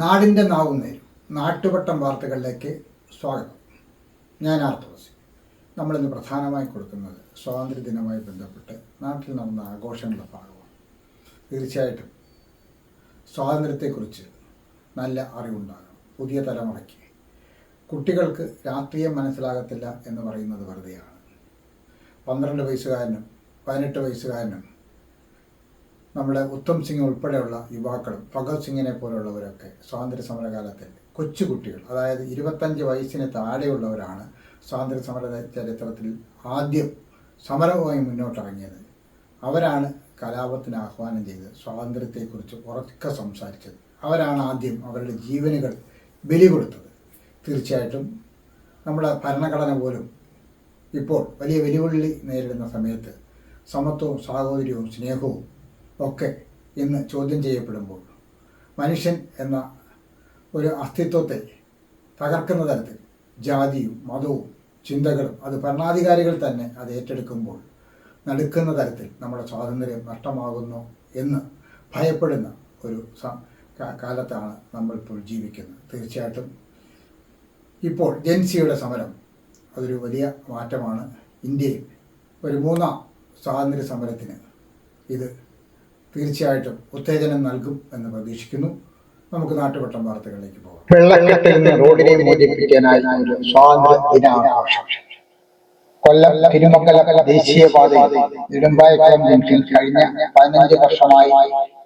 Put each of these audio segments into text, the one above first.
നാടിൻ്റെ നാവുന്നേരും നാട്ടുവട്ടം വാർത്തകളിലേക്ക് സ്വാഗതം. ഞാൻ ആർത്തോസ്. നമ്മളിന്ന് പ്രധാനമായി കൊടുക്കുന്നത് സ്വാതന്ത്ര്യദിനവുമായി ബന്ധപ്പെട്ട് നാട്ടിൽ നടന്ന ആഘോഷങ്ങളുടെ ഭാഗമാണ്. തീർച്ചയായിട്ടും സ്വാതന്ത്ര്യത്തെക്കുറിച്ച് നല്ല അറിവുണ്ടാകണം. പുതിയ തലമുറയ്ക്ക് കുട്ടികൾക്ക് രാഷ്ട്രീയം മനസ്സിലാകത്തില്ല എന്ന് പറയുന്നത് വെറുതെയാണ്. 12 വയസ്സുകാരനും 18 വയസ്സുകാരനും നമ്മുടെ ഉത്തം സിംഗ് ഉൾപ്പെടെയുള്ള യുവാക്കളും ഭഗത് സിംഗിനെ പോലുള്ളവരൊക്കെ സ്വാതന്ത്ര്യ സമരകാലത്തിൽ കൊച്ചുകുട്ടികൾ, അതായത് 25 വയസ്സിന് താഴെയുള്ളവരാണ് സ്വാതന്ത്ര്യ സമര ചരിത്രത്തിൽ ആദ്യം സമരവുമായി മുന്നോട്ടിറങ്ങിയത്. അവരാണ് കലാപത്തിന് ആഹ്വാനം ചെയ്ത് സ്വാതന്ത്ര്യത്തെക്കുറിച്ച് ഉറക്കെ സംസാരിച്ചത്. അവരാണ് ആദ്യം അവരുടെ ജീവനുകൾ ബലി കൊടുത്തത്. തീർച്ചയായിട്ടും നമ്മുടെ ഭരണഘടന പോലും ഇപ്പോൾ വലിയ വെല്ലുവിളി നേരിടുന്ന സമയത്ത് സമത്വവും സാഹോദര്യവും സ്നേഹവും ഒക്കെ ഇന്ന് ചോദ്യം ചെയ്യപ്പെടുമ്പോൾ മനുഷ്യൻ എന്ന ഒരു അസ്തിത്വത്തെ തകർക്കുന്ന തരത്തിൽ ജാതിയും മതവും ചിന്തകളും അത് ഭരണാധികാരികൾ തന്നെ അത് ഏറ്റെടുക്കുമ്പോൾ നടുക്കുന്ന തരത്തിൽ നമ്മുടെ സ്വാതന്ത്ര്യം നഷ്ടമാകുന്നു എന്ന് ഭയപ്പെടുന്ന ഒരു കാലത്താണ് നമ്മളിപ്പോൾ ജീവിക്കുന്നത്. തീർച്ചയായിട്ടും ഇപ്പോൾ ജെൻസിയുടെ സമരം അതൊരു വലിയ മാറ്റമാണ്. ഇന്ത്യയിൽ ഒരു 3ാം സ്വാതന്ത്ര്യ സമരത്തിന് ഇത് തീർച്ചയായിട്ടും ഉത്തേജനം നൽകും എന്ന് പ്രതീക്ഷിക്കുന്നു. നമുക്ക് നാട്ടുവട്ടം വാർത്തകളിലേക്ക് പോകാം. വെള്ളക്കെട്ടിൽ നിന്ന് റോഡിനെ മോചിപ്പിക്കാനായി ഒരു സ്വാതന്ത്ര്യ ദിനാഘോഷം. കൊല്ലം തിരുമംഗലം ദേശീയപാതയിൽ നെടുമ്പായക്കുളം ജംഗ്ഷനിൽ കഴിഞ്ഞ 15 വർഷമായി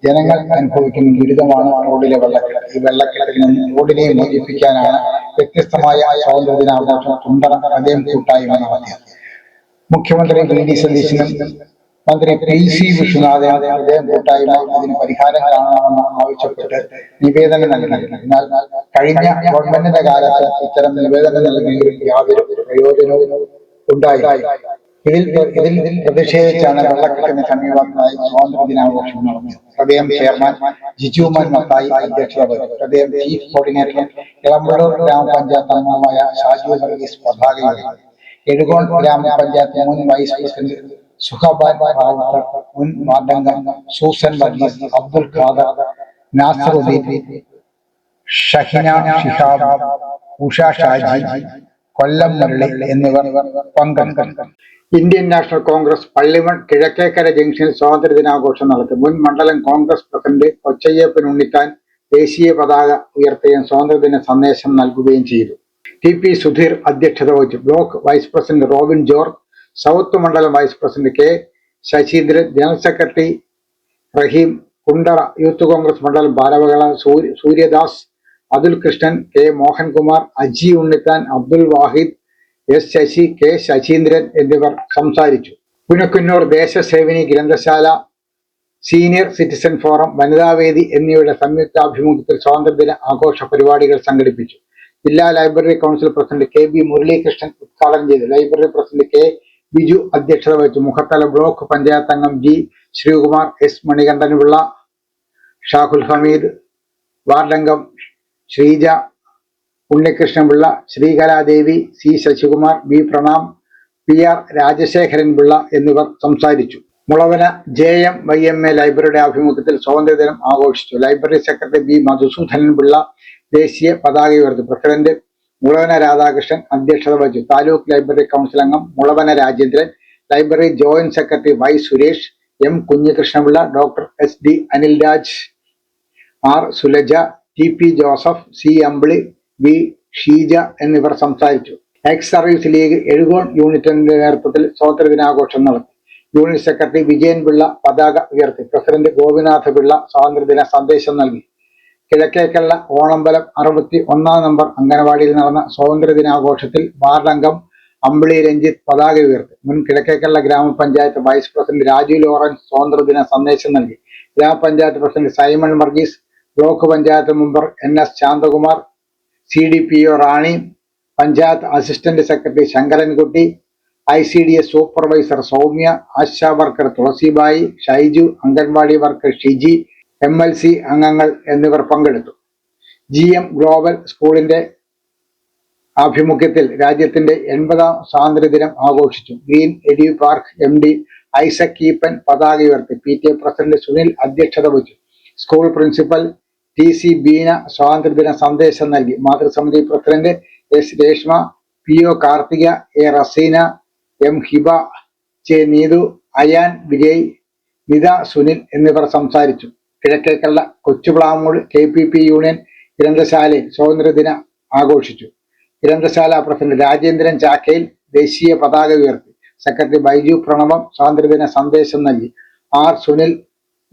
ജനങ്ങൾ അനുഭവിക്കുന്ന ദുരിതമാണ് റോഡിലെ വെള്ളക്കെട്ട്. ഈ വെള്ളക്കെട്ടിൽ നിന്ന് റോഡിനെ മോചിപ്പിക്കാനാണ് വ്യത്യസ്തമായ സ്വാതന്ത്ര്യ ദിനാഘോഷം കുണ്ടറ ഹൃദയം കൂട്ടായ്മ നടത്തിയത്. മുഖ്യമന്ത്രി വി.ഡി. സതീശനും മന്ത്രി പി.സി. വിശ്വനാഥൻ ഹൃദയം കൂട്ടായ്മ ഇതിന് പരിഹാരം കാണണമെന്ന് ആവശ്യപ്പെട്ട് നിവേദനം നൽകി. എന്നാൽ കഴിഞ്ഞ ഗവൺമെന്റിന്റെ കാലത്ത് ഇത്തരം നിവേദനം നൽകിയതിൽ യാതൊരു പ്രയോജനവും ഉണ്ടായി. ഇതിൽ പ്രതിഷേധിച്ചാണ് വെള്ളക്കെട്ടിന് സമീപത്തായി സ്വാതന്ത്ര്യ ദിനാഘോഷം നടന്നത്. ഹൃദയം ചെയർമാൻ ജിജുമൻ മത്തായി അധ്യക്ഷത വഹിച്ചു. ഹൃദയം ചീഫ് കോർഡിനേറ്റർ ഇളമ്പള്ളൂർ ഗ്രാമപഞ്ചായത്ത് അംഗമായ ഷാജു വർഗീസ് പതാക ഉയർത്തി. എഴുകോൺ ഗ്രാമപഞ്ചായത്ത് മുൻ വൈസ് പ്രസിഡന്റ് സുഹബാൻ റാവുത്തർ, മുൻ വാർഡംഗം സൂസൻ വർഗീസ്, അബ്ദുൽ ഖാദർ, നാസറുദ്ദീൻ, ഷഹിന ഷിഹാബ്, ഉഷ ഷാജി, കൊല്ലം മുരളി എന്നിവർ പങ്കെടുത്തു. ഇന്ത്യൻ നാഷണൽ കോൺഗ്രസ് പള്ളിമൺ കിഴക്കേക്കര ജംഗ്ഷനിൽ സ്വാതന്ത്ര്യ ദിനാഘോഷം നടത്തി. മുൻ മണ്ഡലം കോൺഗ്രസ് പ്രസിഡന്റ് ഒച്ചയ്യപ്പൻ ഉണ്ണിത്താൻ ദേശീയ പതാക ഉയർത്തുകയും സ്വാതന്ത്ര്യദിന സന്ദേശം നൽകുകയും ചെയ്തു. ടി.പി. സുധീർ അധ്യക്ഷത വഹിച്ചു. Block vice president Robin George, south മണ്ഡലം vice president K Sasheendran, general secretary Raheem, Kundara youth Congress മണ്ഡലം ഭാരവാഹികളായ Suryadas, Athul Krishnan, K Mohankumar, Aji Unnithan, Abdul Wahid, S Sasi, K Sasheendran എന്നിവർ സംസാരിച്ചു. പുനക്കുന്നൂർ ദേശസേവിനി ഗ്രന്ഥശാല, സീനിയർ സിറ്റിസൺ ഫോറം, വനിതാവേദി എന്നിവയുടെ സംയുക്താഭിമുഖ്യത്തിൽ സ്വാതന്ത്ര്യദിന ആഘോഷ പരിപാടികൾ സംഘടിപ്പിച്ചു. ജില്ലാ library council president K B Muralikrishnan ഉദ്ഘാടനം ചെയ്തു. ലൈബ്രറി പ്രസിഡന്റ് കെ ബിജു അധ്യക്ഷത വഹിച്ചു. മുഖത്തല ബ്ലോക്ക് പഞ്ചായത്ത് അംഗം ജി ശ്രീകുമാർ, എസ് മണികണ്ഠൻപിള്ള, ഷാഹുൽ ഹമീദ്, വാർഡംഗം Sreeja, Unnikrishnanpillai, Sreekaladevi, C Sasikumar, B Pranam, P R Rajasekharanpillai എന്നിവർ സംസാരിച്ചു. മുളവന JMYMA ലൈബ്രറിയുടെ ആഭിമുഖ്യത്തിൽ സ്വാതന്ത്ര്യദിനം ആഘോഷിച്ചു. ലൈബ്രറി സെക്രട്ടറി ബി മധുസൂദനൻപിള്ള ദേശീയ പതാക ഉയർത്തി. പ്രസിഡന്റ് മുളവന രാധാകൃഷ്ണൻ അധ്യക്ഷത വഹിച്ചു. താലൂക്ക് ലൈബ്രറി കൗൺസിൽ അംഗം Mulavana Rajendran, library joint secretary Y Suresh, M Kunjikrishnapillai, doctor SD Anilraj, R Sulaja, TP. Joseph, C Ambili, V Sheeja എന്നിവർ സംസാരിച്ചു. എക്സ് സർവീസ് ലീഗ് എഴുകോൺ യൂണിറ്റിന്റെ നേതൃത്വത്തിൽ സ്വാതന്ത്ര്യ ദിനാഘോഷം നടത്തി. യൂണിറ്റ് സെക്രട്ടറി വിജയൻ പിള്ള പതാക ഉയർത്തി. പ്രസിഡന്റ് ഗോപിനാഥ പിള്ള സ്വാതന്ത്ര്യദിന സന്ദേശം നൽകി. കിഴക്കേക്കള്ള ഓണമ്പലം 61 നമ്പർ അംഗനവാടിയിൽ നടന്ന സ്വാതന്ത്ര്യ ദിനാഘോഷത്തിൽ വാർഡംഗം അമ്പിളി രഞ്ജിത്ത് പതാക ഉയർത്തി. മുൻ കിഴക്കേക്കള്ള ഗ്രാമപഞ്ചായത്ത് വൈസ് പ്രസിഡന്റ് രാജു ലോറൻസ് സ്വാതന്ത്ര്യദിന സന്ദേശം നൽകി. ഗ്രാമപഞ്ചായത്ത് president Simon Varghese, block panchayat member NS Shanthakumar, CDPO Rani, panchayat assistant secretary Sankarankutty, ICDS supervisor Soumya, ASHA worker Thulasibai, Shaiju, anganwadi worker Shiji, MLC അംഗങ്ങൾ എന്നിവർ പങ്കെടുത്തു. GM ഗ്ലോബൽ സ്കൂളിന്റെ ആഭിമുഖ്യത്തിൽ രാജ്യത്തിന്റെ 80ാം സ്വാതന്ത്ര്യദിനം ആഘോഷിച്ചു. Green edu park MD Isaac Eapen പതാക ഉയർത്തി. PTA പ്രസിഡന്റ് സുനിൽ അധ്യക്ഷത വഹിച്ചു. സ്കൂൾ പ്രിൻസിപ്പൽ TC ബീന സ്വാതന്ത്ര്യദിന സന്ദേശം നൽകി. മാതൃസമിതി president S Reshma, PO Karthika, A Raseena, M Hiba, J Neethu, Ayaan Vijay, Nitha Sunil എന്നിവർ സംസാരിച്ചു. കിഴക്കേക്കള്ള കൊച്ചുപ്ലാമൂട് KPP യൂണിയൻ ഗ്രന്ഥശാലയിൽ സ്വാതന്ത്ര്യദിന ആഘോഷിച്ചു. ഗ്രന്ഥശാല പ്രസിഡന്റ് രാജേന്ദ്രൻ ചാക്കയിൽ ദേശീയ പതാക ഉയർത്തി. സെക്രട്ടറി ബൈജു പ്രണവം സ്വാതന്ത്ര്യദിന സന്ദേശം നൽകി. R സുനിൽ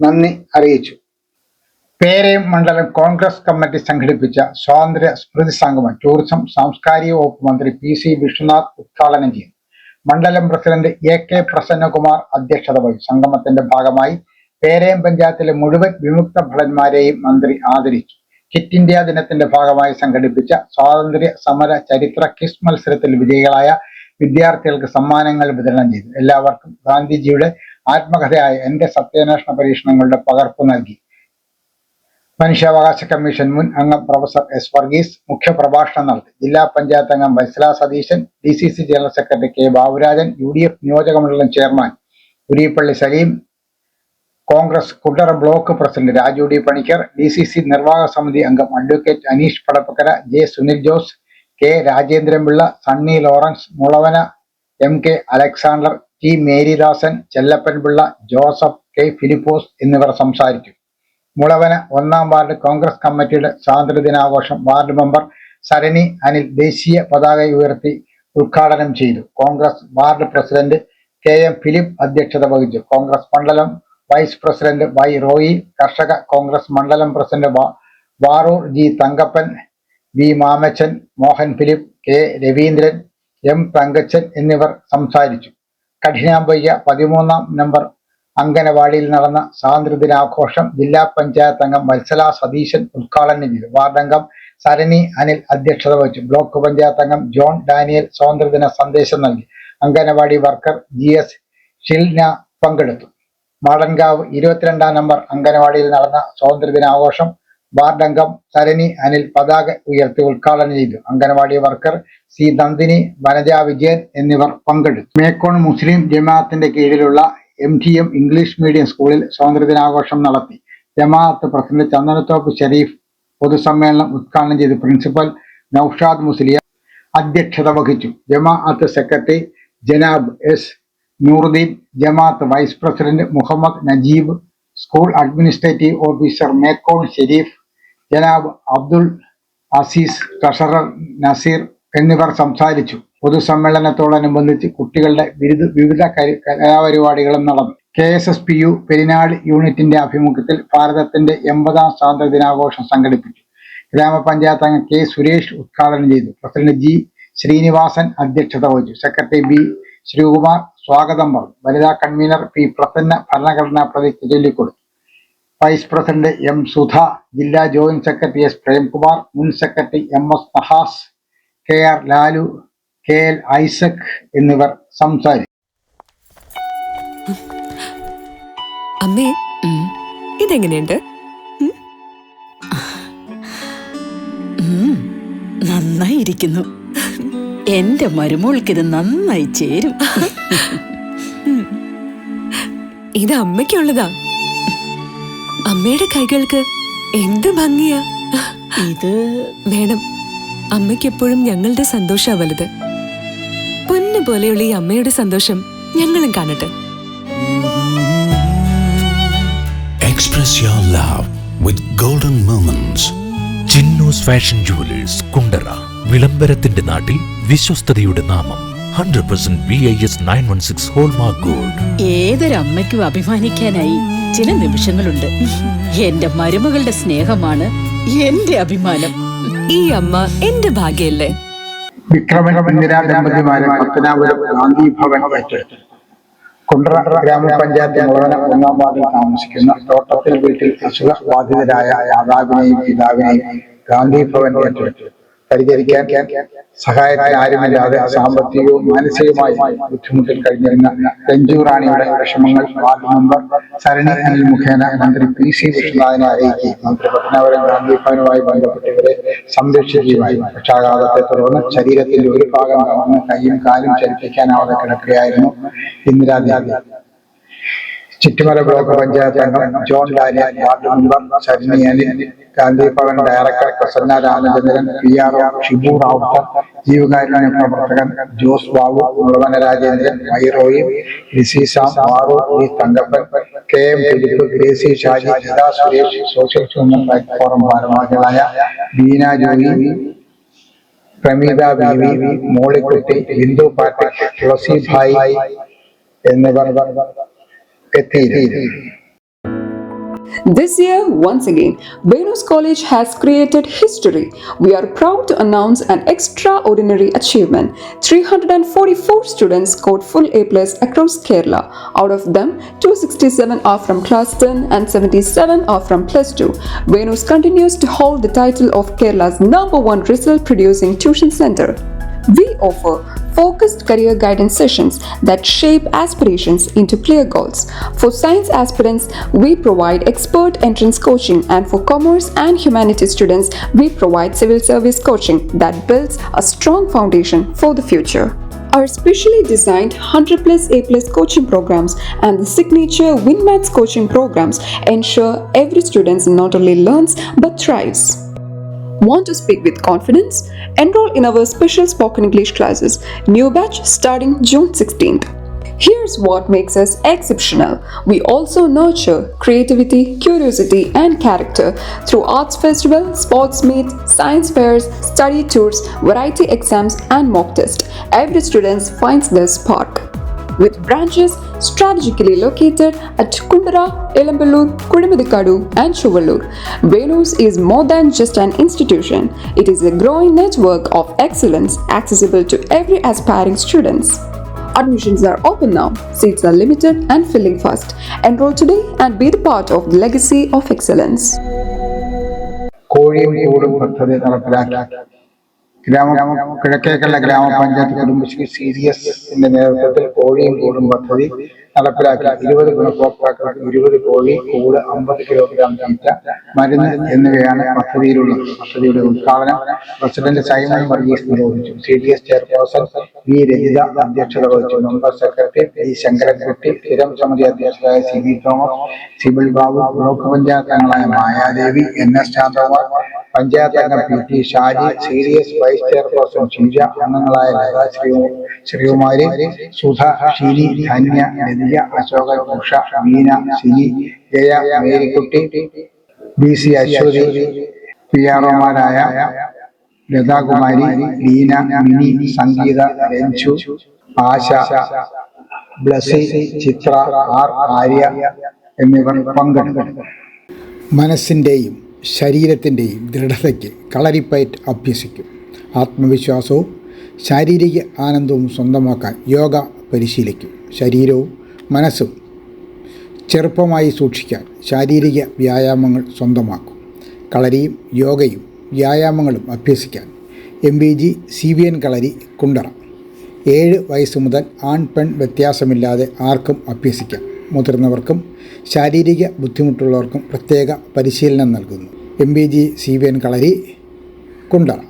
നന്ദി അറിയിച്ചു. പേരയം മണ്ഡലം കോൺഗ്രസ് കമ്മിറ്റി സംഘടിപ്പിച്ച സ്വാതന്ത്ര്യ സ്മൃതി സംഗമം ടൂറിസം സാംസ്കാരിക വകുപ്പ് മന്ത്രി PC വിഷ്ണുനാഥ് ഉദ്ഘാടനം ചെയ്തു. മണ്ഡലം പ്രസിഡന്റ് AK പ്രസന്നകുമാർ അധ്യക്ഷത വഹിച്ചു. സംഗമത്തിന്റെ ഭാഗമായി പേരയം പഞ്ചായത്തിലെ മുഴുവൻ വിമുക്ത ഭടന്മാരെയും മന്ത്രി ആദരിച്ചു. കിറ്റ് ഇന്ത്യ ദിനത്തിന്റെ ഭാഗമായി സംഘടിപ്പിച്ച സ്വാതന്ത്ര്യ സമര ചരിത്ര ക്വിസ് മത്സരത്തിൽ വിജയികളായ വിദ്യാർത്ഥികൾക്ക് സമ്മാനങ്ങൾ വിതരണം ചെയ്തു. എല്ലാവർക്കും ഗാന്ധിജിയുടെ ആത്മകഥയായ എന്റെ സത്യാന്വേഷണ പരീക്ഷണങ്ങളുടെ പകർപ്പ് നൽകി. മനുഷ്യാവകാശ കമ്മീഷൻ മുൻ അംഗം പ്രൊഫസർ S വർഗീസ് മുഖ്യപ്രഭാഷണം നടത്തി. ജില്ലാ പഞ്ചായത്ത് അംഗം Vatsala Satheesan, DCC general secretary K Baburajan, UDF നിയോജകമണ്ഡലം chairman Kurippally Saleem, Congress Kundara block president Raju D Panicker, DCC നിർവാഹക സമിതി അംഗം advocate Aneesh Padappakkara, J Sunil Jose, K Rajendran Pillai, Sunny Lawrence, Mulavana MK Alexander, T Maridasan, Chellappan Pillai, Joseph, K Philipose എന്നിവർ സംസാരിച്ചു. മുളവന 1-ാം വാർഡ് കോൺഗ്രസ് കമ്മിറ്റിയുടെ സ്വാതന്ത്ര്യദിനാഘോഷം വാർഡ് മെമ്പർ സരണി അനിൽ ദേശീയ പതാക ഉയർത്തി ഉദ്ഘാടനം ചെയ്തു. Congress ward president KM Philip അധ്യക്ഷത വഹിച്ചു. കോൺഗ്രസ് മണ്ഡലം vice president Y Roy, Karshaka Congress മണ്ഡലം president Varoor G Thankappan, V Mamachan, Mohan Philip, K Raveendran, M Thankachan എന്നിവർ സംസാരിച്ചു. കഠിനാമ്പയ്യ 13-ാം നമ്പർ അംഗനവാടിയിൽ നടന്ന സ്വാതന്ത്ര്യദിനാഘോഷം ജില്ലാ പഞ്ചായത്ത് അംഗം വത്സല സതീശൻ ഉദ്ഘാടനം ചെയ്തു. വാർഡംഗം സരണി അനിൽ അധ്യക്ഷത വഹിച്ചു. ബ്ലോക്ക് പഞ്ചായത്ത് അംഗം ജോൺ ഡാനിയൽ സ്വാതന്ത്ര്യദിന സന്ദേശം നൽകി. അംഗനവാടി വർക്കർ GS ഷിൽന പങ്കെടുത്തു. മാടൻകാവ് 22-ാം നമ്പർ അംഗനവാടിയിൽ നടന്ന സ്വാതന്ത്ര്യദിനാഘോഷം വാർഡംഗം സരണി അനിൽ പതാക ഉയർത്തി ഉദ്ഘാടനം ചെയ്തു. അംഗനവാടി വർക്കർ C നന്ദിനി, വനജ വിജയൻ എന്നിവർ പങ്കെടുത്തു. മേക്കോൺ മുസ്ലിം ജമാഅത്തിന്റെ കീഴിലുള്ള MTM ഇംഗ്ലീഷ് മീഡിയം സ്കൂളിൽ സ്വാതന്ത്ര്യദിനാഘോഷം നടത്തി. ജമാഅത്ത് പ്രസിഡന്റ് ചന്ദനത്തോപ്പ് ഷെരീഫ് പൊതുസമ്മേളനം ഉദ്ഘാടനം ചെയ്തു. പ്രിൻസിപ്പൽ നൌഷാദ് മുസ്ലിയ അധ്യക്ഷത വഹിച്ചു. ജമാഅത്ത് സെക്രട്ടറി ജനാബ് S Nooruddeen, Jamaat vice president Muhammad Najeeb, school administrative officer Mekkon Shareef, ജനാബ് അബ്ദുൾ അസീസ്, ട്രഷറർ നസീർ എന്നിവർ സംസാരിച്ചു. പൊതുസമ്മേളനത്തോടനുബന്ധിച്ച് കുട്ടികളുടെ വിവിധ കലാപരിപാടികളും നടന്നു. KSSPU പെരിനാട് യൂണിറ്റിന്റെ ആഭിമുഖ്യത്തിൽ ഭാരതത്തിന്റെ 80-ാം സ്വാതന്ത്ര്യദിനാഘോഷം സംഘടിപ്പിച്ചു. ഗ്രാമപഞ്ചായത്ത് അംഗം K സുരേഷ് ഉദ്ഘാടനം ചെയ്തു. പ്രസിഡന്റ് G ശ്രീനിവാസൻ അധ്യക്ഷത വഹിച്ചു. സെക്രട്ടറി B ശ്രീകുമാർ സ്വാഗതം പറഞ്ഞു. വനിതാ കൺവീനർ P പ്രസന്ന ഭരണഘടനാ പ്രതിജ്ഞ ചൊല്ലിക്കൊടുത്തു. വൈസ് പ്രസിഡന്റ് M സുധ, ജില്ലാ ജോയിന്റ് സെക്രട്ടറി S പ്രേംകുമാർ, മുൻ secretary MS Nahas, KR Lalu, KL Isaac എന്നിവർ സംസാരിച്ചു. അമ്മേ, ഇതെങ്ങനെയുണ്ട്? നന്നായിരിക്കുന്നു. എന്റെ മരുമോൾക്ക് ഇത് നന്നായി ചേരും. ഇത് അമ്മയ്ക്കുള്ളതാ. അമ്മയുടെ കൈകൾക്ക് എന്ത് ഭംഗിയാ. ഇത് വേണം. അമ്മയ്ക്കെപ്പോഴും ഞങ്ങളുടെ സന്തോഷാ വലുത്. പൊന്നു പോലെയുള്ള ഈ അമ്മയുടെ സന്തോഷം ഞങ്ങളും കാണട്ടെ. Express your love with golden moments. Chinnus fashion jewellers Kundara. വിളംബരത്തിന്റെ നാട്ടിൽ വിശ്വസ്തതയുടെ നാമം. 100% BIS 916 ഹോൾമാർക്ക് ഗോൾഡ്. ഏതൊരമ്മയ്ക്കും അഭിമാനിക്കാനായി ചില നിമിഷങ്ങളുണ്ട്. എന്റെ മരുമകളുടെ സ്നേഹമാണ് എന്റെ അഭിമാനം. ഈ അമ്മ എന്റെ ഭാഗ്യല്ലേ. വിക്രമൻ ഇന്ദിരാ ദമ്പതിമാരെ പത്തനാപുരം ഗാന്ധി ഭവൻ ഏറ്റെടുത്തു. കുണ്ടറ ഗ്രാമപഞ്ചായത്ത് മുളവന 1-ാം വാർഡിൽ താമസിക്കുന്ന തോട്ടത്തിൽ വീട്ടിൽ അസുഖബാധിതരായ മാതാവിനെയും പിതാവിനെയും ഗാന്ധി ഭവൻ ഏറ്റെടുത്തു. പരിചരിക്കാൻ സഹായത്തിന് ആരുമില്ലാതെ സാമ്പത്തികവും മാനസികവുമായി ബുദ്ധിമുട്ടിൽ കഴിഞ്ഞിരുന്ന രഞ്ജുറാണിയുടെ വിഷമങ്ങൾ വാർഡ് മെമ്പർ സരണി അനിൽ മുഖേന മന്ത്രി PC വിഷ്ണുനാഥിനെ അറിയിക്കുകയും മന്ത്രി പത്തനാപുരം ഗാന്ധി ഭവനുമായി ബന്ധപ്പെട്ടവരെ സംരക്ഷിക്കുകയുമായി. പക്ഷാഘാതത്തെ തുടർന്ന് ശരീരത്തിന്റെ ഒരു ഭാഗം കവന്ന് കൈയും കാലും ചലിപ്പിക്കാനാവാതെ കിടക്കുകയായിരുന്നു ഇന്ദിരാദേവി. ചിറ്റുമല ബ്ലോക്ക് പഞ്ചായത്ത് അംഗം John Daniel, ward member Saranya Anil, Gandhi Bhavan director Prasanna Ramachandran, PR Shibu Ravuthar, ജീവകാരുണ്യ പ്രവർത്തകൻ ജോസ് ബാബു, മുളവന രാജേന്ദ്രൻ, മൈറോയി, Lizy Sam, Varu V Thankappan, KM Philip, Gracy Shaji, Latha Suresh, social human right forum ഭാരവാഹികളായ ബീന ജോയി, പ്രമീത ബി, മോളിക്കുട്ടി, ബിന്ദു പാട്ടിക്, തുളസി ഭായ് എന്നിവർ എത്തിയിരുന്നു. This year, once again, Venus College has created history. We are proud to announce an extraordinary achievement. 344 students scored full A+ across Kerala. Out of them, 267 are from class 10 and 77 are from plus 2. Venus continues to hold the title of Kerala's #1 result-producing tuition center. We offer focused career guidance sessions that shape aspirations into clear goals. For science aspirants, we provide expert entrance coaching, and for commerce and humanities students, we provide civil service coaching that builds a strong foundation for the future. Our specially designed 100+ A+ coaching programs and the signature WinMaths coaching programs ensure every student not only learns but thrives. Want to speak with confidence? Enroll in our special spoken English classes. New batch starting June 16th. Here's what makes us exceptional. We also nurture creativity, curiosity, and character through arts festival, sports meet, science fairs, study tours, variety exams, and mock tests. Every student finds their spark. With branches strategically located at Kundara, Elamballur, Kudimuthikadu, and Chuvallur, Venus is more than just an institution. It is a growing network of excellence accessible to every aspiring students. Admissions are open now. Seats are limited and filling fast. Enroll today and be the part of the legacy of excellence. കോഴിയും കൂടും പദ്ധതി നടപ്പിലാക്കി കിഴക്കേക്കല്ല ഗ്രാമപഞ്ചായത്ത് കുടുംബശ്രീ CDSന്റെ നേതൃത്വത്തിൽ കോഴിയും കൂടും പദ്ധതി നടപ്പിലാക്കി 20 ഗുണഭോക്താക്കൾക്ക് 20 കോഴി, കൂട്, 50 കിലോഗ്രാം തീറ്റ, മരുന്ന് എന്നിവയാണ് പദ്ധതിയിലുള്ളത്. പദ്ധതിയുടെ ഉദ്ഘാടനം പ്രസിഡന്റ് സൈമൺ വർഗീസ് നിർവഹിച്ചു. CDS ചെയർപേഴ്സൺ V രജിത അധ്യക്ഷത വഹിച്ചു. മെമ്പർ സെക്രട്ടറി P ശങ്കരൻകുട്ടി, സ്ഥിരം സമിതി അധ്യക്ഷരായ CB Thomas, Sibil Babu, block panchayat അംഗങ്ങളായ മായാദേവി, NS ശാന്തകുമാർ, പഞ്ചായത്ത് അംഗം PT Shaji, CDS vice chairperson Sheeja, അംഗങ്ങളായ ലതാ ശ്രീകുമാരി, സുധ, ഷിനി, ധന്യ, ലതിക, അശോകൻ, ഉഷ, മീന, സിനി, ജയ, മേരിക്കുട്ടി, BC അശ്വതി, PROമാരായ ലതാകുമാരി, ലീന, മിനി, സംഗീത, രഞ്ജു, ആശ, ബ്ലസി, ചിത്ര, ആര്യ എന്നിവർ പങ്കെടുത്തു. മനസ്സിൻ്റെയും ശരീരത്തിൻ്റെയും ദൃഢതയ്ക്ക് കളരിപ്പയറ്റ് അഭ്യസിക്കും. ആത്മവിശ്വാസവും ശാരീരിക ആനന്ദവും സ്വന്തമാക്കാൻ യോഗ പരിശീലിക്കും. ശരീരവും മനസ്സും ചെറുപ്പമായി സൂക്ഷിക്കാൻ ശാരീരിക വ്യായാമങ്ങൾ സ്വന്തമാക്കും. കളരിയും യോഗയും വ്യായാമങ്ങളും അഭ്യസിക്കാൻ MBG CVN കളരി കുണ്ടറ. 7 വയസ്സ് മുതൽ ആൺ പെൺ വ്യത്യാസമില്ലാതെ ആർക്കും അഭ്യസിക്കാം. മുതിർന്നവർക്കും ശാരീരിക ബുദ്ധിമുട്ടുള്ളവർക്കും പ്രത്യേക പരിശീലനം നൽകുന്നു. MBG CVN കളരി കുണ്ടറ.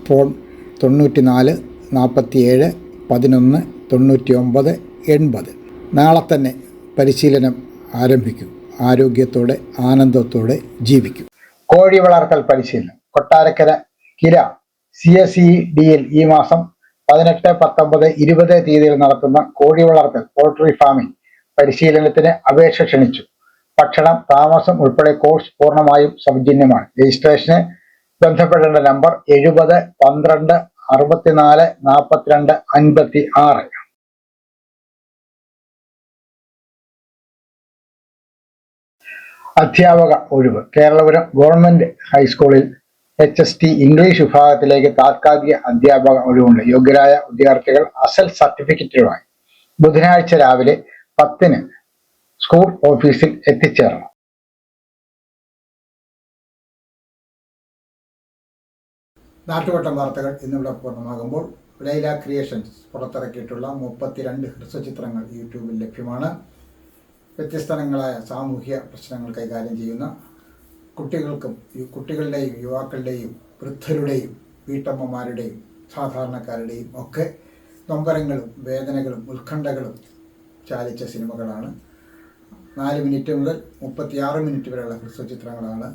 ഫോൺ 94 47 11 99 80. നാളെ തന്നെ പരിശീലനം ആരംഭിക്കൂ. ആരോഗ്യത്തോടെ ആനന്ദത്തോടെ ജീവിക്കൂ. കോഴി വളർത്തൽ പരിശീലനം കൊട്ടാരക്കര കിര CSEDL ഈ മാസം 18, 19, 20 തീയതിയിൽ നടത്തുന്ന കോഴി വളർത്തൽ പോൾട്രി ഫാമിംഗ് പരിശീലനത്തിന് അപേക്ഷ ക്ഷണിച്ചു. ഭക്ഷണം, താമസം ഉൾപ്പെടെ കോഴ്സ് പൂർണ്ണമായും സൗജന്യമാണ്. രജിസ്ട്രേഷന് ബന്ധപ്പെടേണ്ട നമ്പർ 70 12 64 42 56. അധ്യാപക ഒഴിവ്. കേരളപുരം ഗവൺമെന്റ് ഹൈസ്കൂളിൽ HST ഇംഗ്ലീഷ് വിഭാഗത്തിലേക്ക് താൽക്കാലിക അധ്യാപക ഒഴിവുണ്ട്. യോഗ്യരായ വിദ്യാർത്ഥികൾ അസൽ സർട്ടിഫിക്കറ്റുമായി ബുധനാഴ്ച രാവിലെ 10-ന് സ്കൂൾ ഓഫീസിൽ എത്തിച്ചേരണം. നാട്ടുവട്ടം വാർത്തകൾ ഇന്നിവിടെ പൂർണ്ണമാകുമ്പോൾ ലൈല ക്രിയേഷൻസ് പുറത്തിറക്കിയിട്ടുള്ള 32 ഹ്രസ്വചിത്രങ്ങൾ യൂട്യൂബിൽ ലഭ്യമാണ്. വ്യത്യസ്തങ്ങളായ സാമൂഹ്യ പ്രശ്നങ്ങൾ കൈകാര്യം ചെയ്യുന്ന കുട്ടികളുടെയും യുവാക്കളുടെയും വൃദ്ധരുടെയും വീട്ടമ്മമാരുടെയും സാധാരണക്കാരുടെയും ഒക്കെ നൊമ്പരങ്ങളും വേദനകളും ഉത്കണ്ഠകളും ചാലിച്ച സിനിമകളാണ്. 4 മിനിറ്റ് മുതൽ 36 മിനിറ്റ് വരെയുള്ള ഹ്രസ്വ ചിത്രങ്ങളാണ്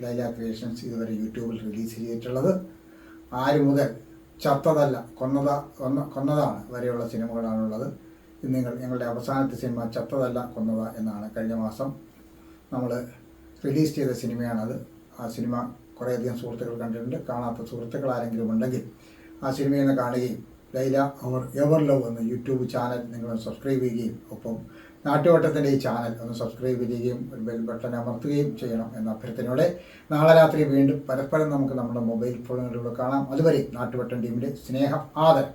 ലൈല ക്രിയേഷൻസ് ഇതുവരെ യൂട്യൂബിൽ റിലീസ് ചെയ്തിട്ടുള്ളത്. 6 മുതൽ ചത്തതല്ല കൊന്നതാണ് വരെയുള്ള സിനിമകളാണുള്ളത്. ഇന്ന് ഞങ്ങളുടെ അവസാനത്തെ സിനിമ ചത്തതല്ല കൊന്നത എന്നാണ്. കഴിഞ്ഞ മാസം നമ്മൾ റിലീസ് ചെയ്ത സിനിമയാണത്. ആ സിനിമ കുറേയധികം സുഹൃത്തുക്കൾ കണ്ടിട്ടുണ്ട്. കാണാത്ത സുഹൃത്തുക്കൾ ആരെങ്കിലും ഉണ്ടെങ്കിൽ ആ സിനിമയിൽ നിന്ന് കാണുകയും ലൈല എവർ ലവ് എന്ന യൂട്യൂബ് ചാനൽ നിങ്ങൾ സബ്സ്ക്രൈബ് ചെയ്യുകയും ഒപ്പം നാട്ടുവട്ടത്തിൻ്റെ ഈ ചാനൽ ഒന്ന് സബ്സ്ക്രൈബ് ചെയ്യുകയും ഒരു ബെൽ ബട്ടൺ അമർത്തുകയും ചെയ്യണം എന്ന അഭ്യർത്ഥനയോടെ നാളെ രാത്രി വീണ്ടും പരസ്പരം നമുക്ക് നമ്മുടെ മൊബൈൽ ഫോണുകളിലൂടെ കാണാം. അതുവരെ നാട്ടുവട്ടം ടീമിൻ്റെ സ്നേഹം ആദരം.